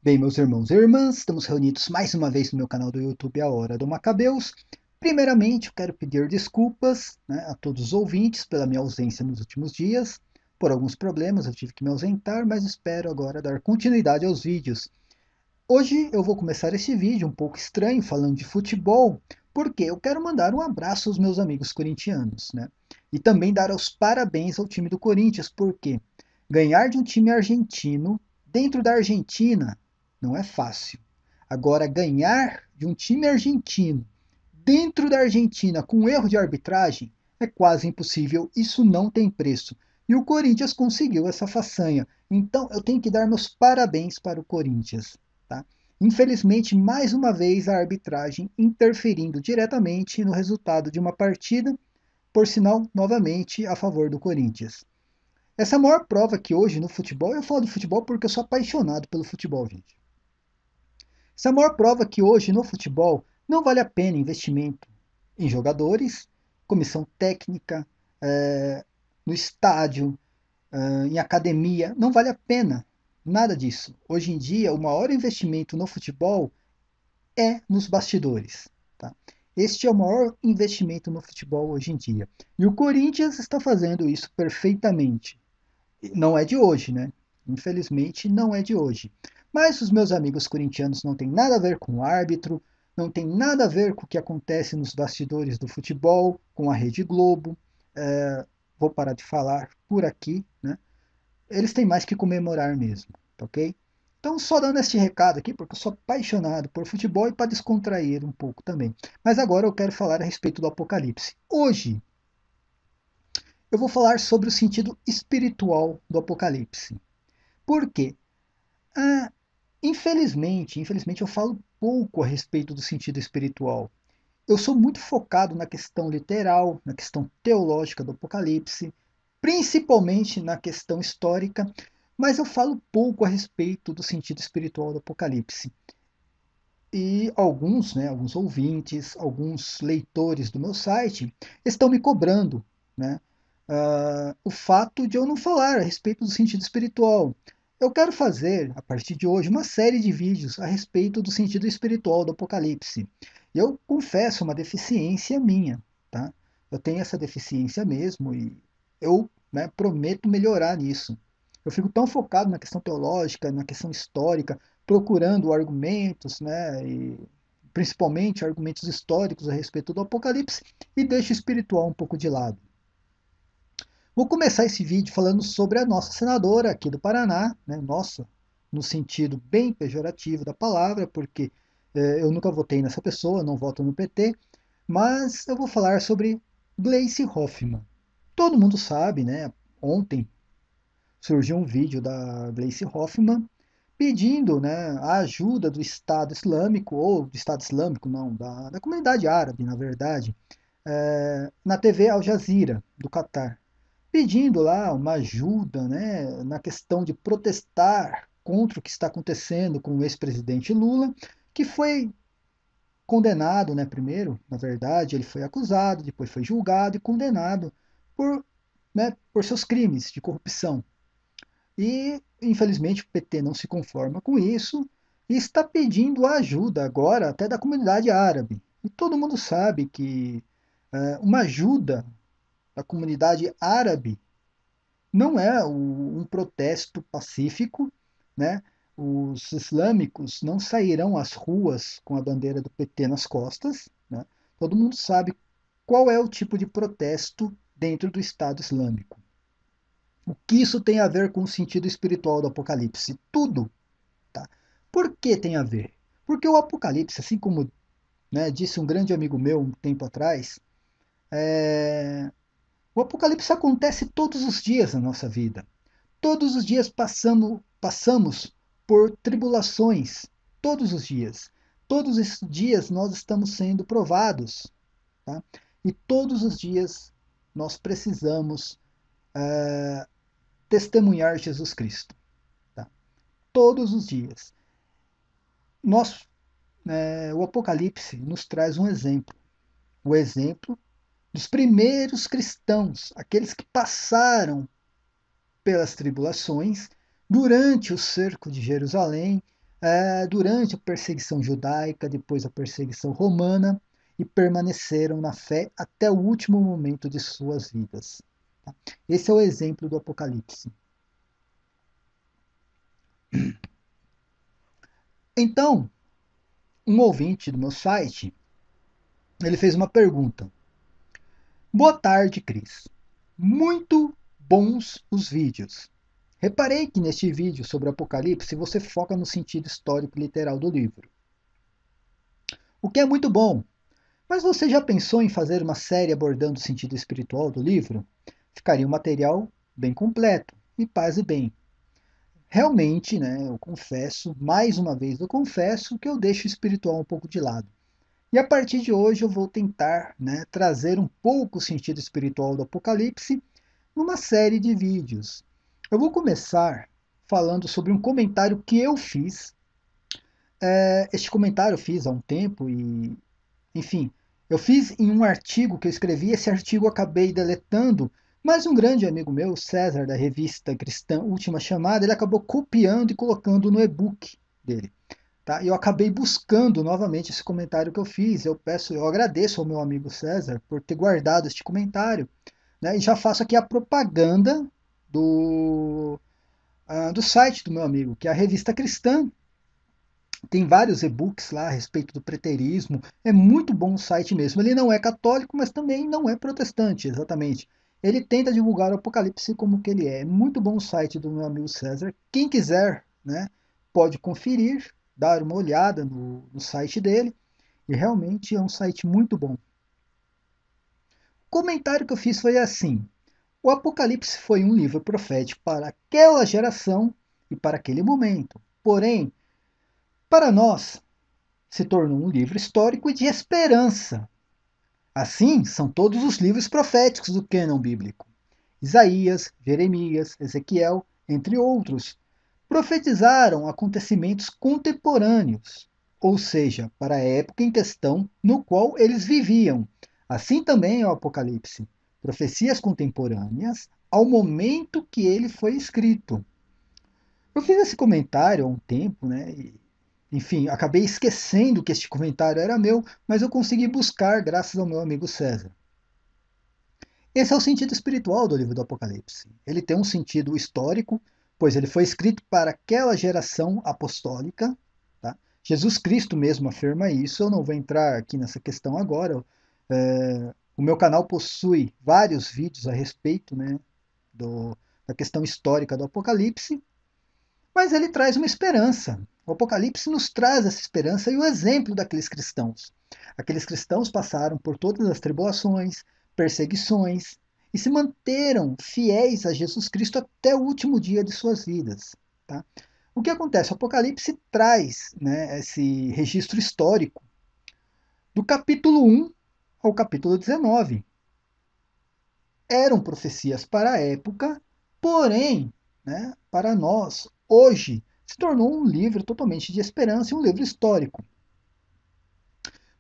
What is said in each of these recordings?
Bem, meus irmãos e irmãs, estamos reunidos mais uma vez no meu canal do YouTube, A Hora do Macabeus. Primeiramente, eu quero pedir desculpas, a todos os ouvintes pela minha ausência nos últimos dias. Por alguns problemas eu tive que me ausentar, mas espero agora dar continuidade aos vídeos. Hoje eu vou começar esse vídeo um pouco estranho, falando de futebol, porque eu quero mandar um abraço aos meus amigos corintianos, E também dar os parabéns ao time do Corinthians, porque ganhar de um time argentino dentro da Argentina não é fácil. Agora, ganhar de um time argentino dentro da Argentina com erro de arbitragem é quase impossível, isso não tem preço. E o Corinthians conseguiu essa façanha. Então eu tenho que dar meus parabéns para o Corinthians. Tá? Infelizmente, mais uma vez a arbitragem interferindo diretamente no resultado de uma partida, por sinal, novamente a favor do Corinthians. Essa é a maior prova que hoje no futebol, eu falo de futebol porque eu sou apaixonado pelo futebol, gente. Essa é a maior prova que hoje no futebol não vale a pena investimento em jogadores, comissão técnica, no estádio, em academia, não vale a pena nada disso. Hoje em dia, o maior investimento no futebol é nos bastidores. Tá? Este é o maior investimento no futebol hoje em dia. E o Corinthians está fazendo isso perfeitamente. Não é de hoje, né? Infelizmente, não é de hoje. Mas os meus amigos corintianos não têm nada a ver com o árbitro, não tem nada a ver com o que acontece nos bastidores do futebol, com a Rede Globo. Vou parar de falar por aqui, Eles têm mais que comemorar mesmo, tá ok? Então, só dando este recado aqui, porque eu sou apaixonado por futebol e para descontrair um pouco também. Mas agora eu quero falar a respeito do Apocalipse. Hoje, eu vou falar sobre o sentido espiritual do Apocalipse. Por quê? Ah, infelizmente eu falo pouco a respeito do sentido espiritual. Eu sou muito focado na questão literal, na questão teológica do Apocalipse, principalmente na questão histórica, mas eu falo pouco a respeito do sentido espiritual do Apocalipse. E alguns ouvintes, alguns leitores do meu site estão me cobrando, né, o fato de eu não falar a respeito do sentido espiritual. Eu quero fazer, a partir de hoje, uma série de vídeos a respeito do sentido espiritual do Apocalipse. Eu confesso uma deficiência minha, tá? Eu tenho essa deficiência mesmo e eu, prometo melhorar nisso. Eu fico tão focado na questão teológica, na questão histórica, procurando argumentos, e principalmente argumentos históricos a respeito do Apocalipse, e deixo o espiritual um pouco de lado. Vou começar esse vídeo falando sobre a nossa senadora aqui do Paraná, nossa, no sentido bem pejorativo da palavra, porque eu nunca votei nessa pessoa, não voto no PT, mas eu vou falar sobre Gleisi Hoffmann. Todo mundo sabe, ontem surgiu um vídeo da Gleisi Hoffmann pedindo, a ajuda do Estado Islâmico, ou do Estado Islâmico, não, da comunidade árabe, na verdade, na TV Al Jazeera, do Catar, pedindo lá uma ajuda, na questão de protestar contra o que está acontecendo com o ex-presidente Lula, que foi condenado, primeiro, na verdade, ele foi acusado, depois foi julgado e condenado por, por seus crimes de corrupção. E, infelizmente, o PT não se conforma com isso e está pedindo ajuda agora até da comunidade árabe. E todo mundo sabe que uma ajuda da comunidade árabe não é um protesto pacífico, né? Os islâmicos não sairão às ruas com a bandeira do PT nas costas, Todo mundo sabe qual é o tipo de protesto dentro do Estado Islâmico. O que isso tem a ver com o sentido espiritual do Apocalipse? Tudo, tá? Por que tem a ver? Porque o Apocalipse, assim como, disse um grande amigo meu um tempo atrás, o Apocalipse acontece todos os dias na nossa vida. Todos os dias passamos por tribulações. Todos os dias. Todos os dias nós estamos sendo provados. Tá? E todos os dias nós precisamos testemunhar Jesus Cristo. Tá? Todos os dias. Nós, o Apocalipse nos traz um exemplo. O exemplo dos primeiros cristãos, aqueles que passaram pelas tribulações durante o cerco de Jerusalém, durante a perseguição judaica, depois a perseguição romana, e permaneceram na fé até o último momento de suas vidas. Esse é o exemplo do Apocalipse. Então, um ouvinte do meu site, ele fez uma pergunta. Boa tarde, Cris. Muito bons os vídeos. Reparei que neste vídeo sobre o Apocalipse você foca no sentido histórico e literal do livro. O que é muito bom. Mas você já pensou em fazer uma série abordando o sentido espiritual do livro? Ficaria um material bem completo, e paz e bem. Realmente, né, eu confesso, mais uma vez eu confesso que eu deixo o espiritual um pouco de lado. E a partir de hoje eu vou tentar, né, trazer um pouco o sentido espiritual do Apocalipse numa série de vídeos. Eu vou começar falando sobre um comentário que eu fiz. Este comentário eu fiz há um tempo e, enfim, eu fiz em um artigo que eu escrevi. Esse artigo eu acabei deletando, mas um grande amigo meu, César, da revista cristã Última Chamada, ele acabou copiando e colocando no e-book dele. Tá? E eu acabei buscando novamente esse comentário que eu fiz. Eu agradeço ao meu amigo César por ter guardado este comentário, né? E já faço aqui a propaganda do, do site do meu amigo, que é a Revista Cristã. Tem vários e-books lá a respeito do preterismo. É muito bom o site mesmo. Ele não é católico, mas também não é protestante, exatamente. Ele tenta divulgar o Apocalipse como que ele é. É muito bom o site do meu amigo César. Quem quiser, né, pode conferir, dar uma olhada no site dele. E realmente é um site muito bom. O comentário que eu fiz foi assim: o Apocalipse foi um livro profético para aquela geração e para aquele momento. Porém, para nós, se tornou um livro histórico e de esperança. Assim, são todos os livros proféticos do cânon bíblico. Isaías, Jeremias, Ezequiel, entre outros, profetizaram acontecimentos contemporâneos, ou seja, para a época em questão no qual eles viviam. Assim também é o Apocalipse, profecias contemporâneas ao momento que ele foi escrito. Eu fiz esse comentário há um tempo, né? Enfim, acabei esquecendo que este comentário era meu, mas eu consegui buscar graças ao meu amigo César. Esse é o sentido espiritual do livro do Apocalipse. Ele tem um sentido histórico, pois ele foi escrito para aquela geração apostólica. Tá? Jesus Cristo mesmo afirma isso. Eu não vou entrar aqui nessa questão agora. O meu canal possui vários vídeos a respeito, né, da questão histórica do Apocalipse, mas ele traz uma esperança. O Apocalipse nos traz essa esperança e o exemplo daqueles cristãos. Aqueles cristãos passaram por todas as tribulações, perseguições e se manteram fiéis a Jesus Cristo até o último dia de suas vidas. Tá? O que acontece? O Apocalipse traz, né, esse registro histórico do capítulo 1 ao capítulo 19. Eram profecias para a época, porém, né, para nós, hoje, se tornou um livro totalmente de esperança e um livro histórico.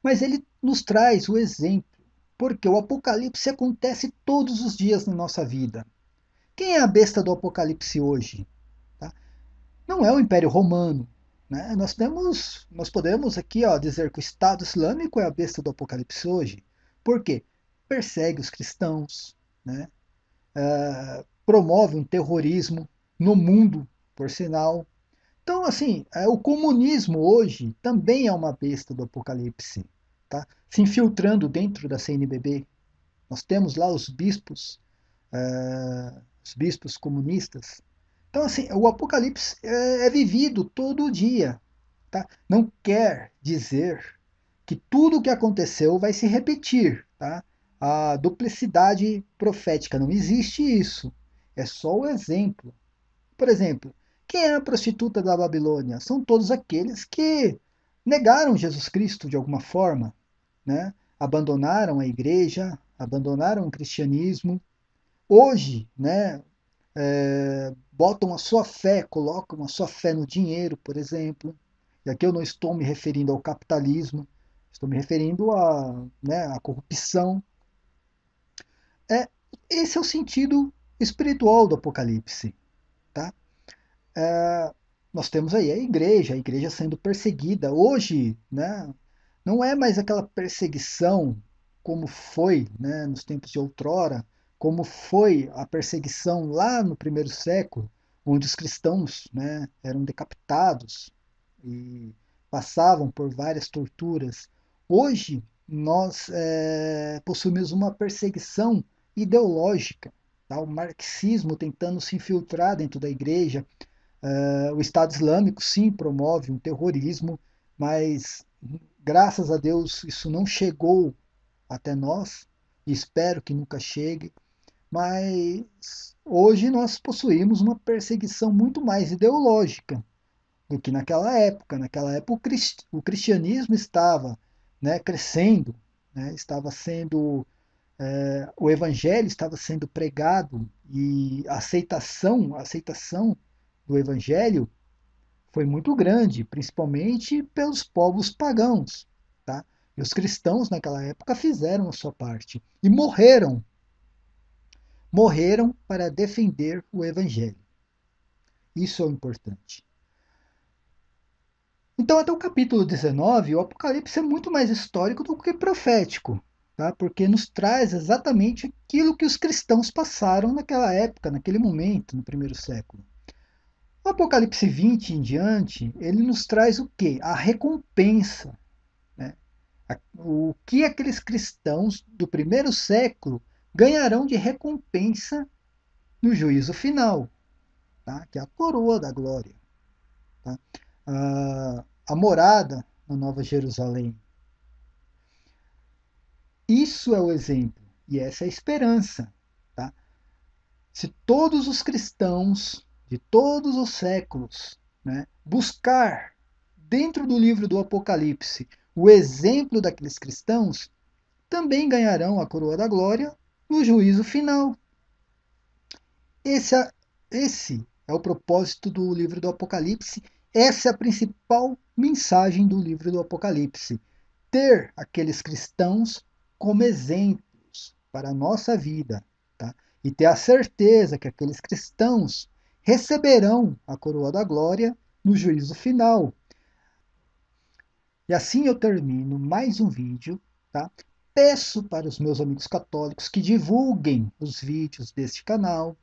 Mas ele nos traz o exemplo, porque o Apocalipse acontece todos os dias na nossa vida. Quem é a besta do Apocalipse hoje? Tá? Não é o Império Romano. Né? Nós podemos aqui dizer que o Estado Islâmico é a besta do Apocalipse hoje. Por quê? Persegue os cristãos, né? Promove um terrorismo no mundo, por sinal. Então, assim, o comunismo hoje também é uma besta do apocalipse, tá? Se infiltrando dentro da CNBB. Nós temos lá os bispos comunistas. Então, assim, o apocalipse é vivido todo dia, tá? Não quer dizer que tudo o que aconteceu vai se repetir, tá? A duplicidade profética não existe isso. É só o exemplo. Por exemplo, quem é a prostituta da Babilônia? São todos aqueles que negaram Jesus Cristo de alguma forma, né? Abandonaram a igreja, abandonaram o cristianismo. Hoje, né, botam a sua fé, colocam a sua fé no dinheiro, por exemplo. E aqui eu não estou me referindo ao capitalismo, estou me referindo à corrupção. É, esse é o sentido espiritual do Apocalipse. Tá? nós temos aí a igreja sendo perseguida. Hoje, né, não é mais aquela perseguição como foi, né, nos tempos de outrora, como foi a perseguição lá no primeiro século, onde os cristãos, né, eram decapitados e passavam por várias torturas. Hoje, nós possuímos uma perseguição ideológica, tá? O marxismo tentando se infiltrar dentro da igreja, o Estado Islâmico, sim, promove um terrorismo, mas graças a Deus isso não chegou até nós, e espero que nunca chegue. Mas hoje nós possuímos uma perseguição muito mais ideológica do que naquela época. Naquela época o cristianismo estava, né, crescendo, né, estava sendo o evangelho estava sendo pregado e a aceitação do evangelho foi muito grande, principalmente pelos povos pagãos. Tá? E os cristãos naquela época fizeram a sua parte e morreram para defender o evangelho. Isso é o importante. Então, até o capítulo 19, o Apocalipse é muito mais histórico do que profético, tá? Porque nos traz exatamente aquilo que os cristãos passaram naquela época, naquele momento, no primeiro século. O Apocalipse 20 em diante, ele nos traz o quê? A recompensa, né? O que aqueles cristãos do primeiro século ganharão de recompensa no juízo final, tá? Que é a coroa da glória. Tá? A morada na Nova Jerusalém. Isso é o exemplo e essa é a esperança. Tá? Se todos os cristãos de todos os séculos, né, buscar dentro do livro do Apocalipse o exemplo daqueles cristãos, também ganharão a coroa da glória no juízo final. Esse é, esse é o propósito do livro do Apocalipse, essa é a principal mensagem do livro do Apocalipse. Ter aqueles cristãos como exemplos para a nossa vida, tá? E ter a certeza que aqueles cristãos receberão a coroa da glória no juízo final. E assim eu termino mais um vídeo, tá? Peço para os meus amigos católicos que divulguem os vídeos deste canal,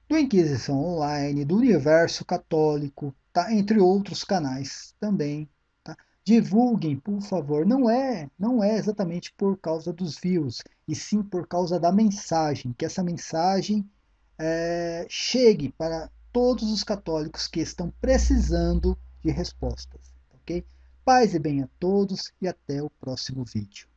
do Inquisição Online, do Universo Católico, tá? Entre outros canais também. Tá? Divulguem, por favor. Não é exatamente por causa dos views, e sim por causa da mensagem, que essa mensagem chegue para todos os católicos que estão precisando de respostas. Ok? Paz e bem a todos e até o próximo vídeo.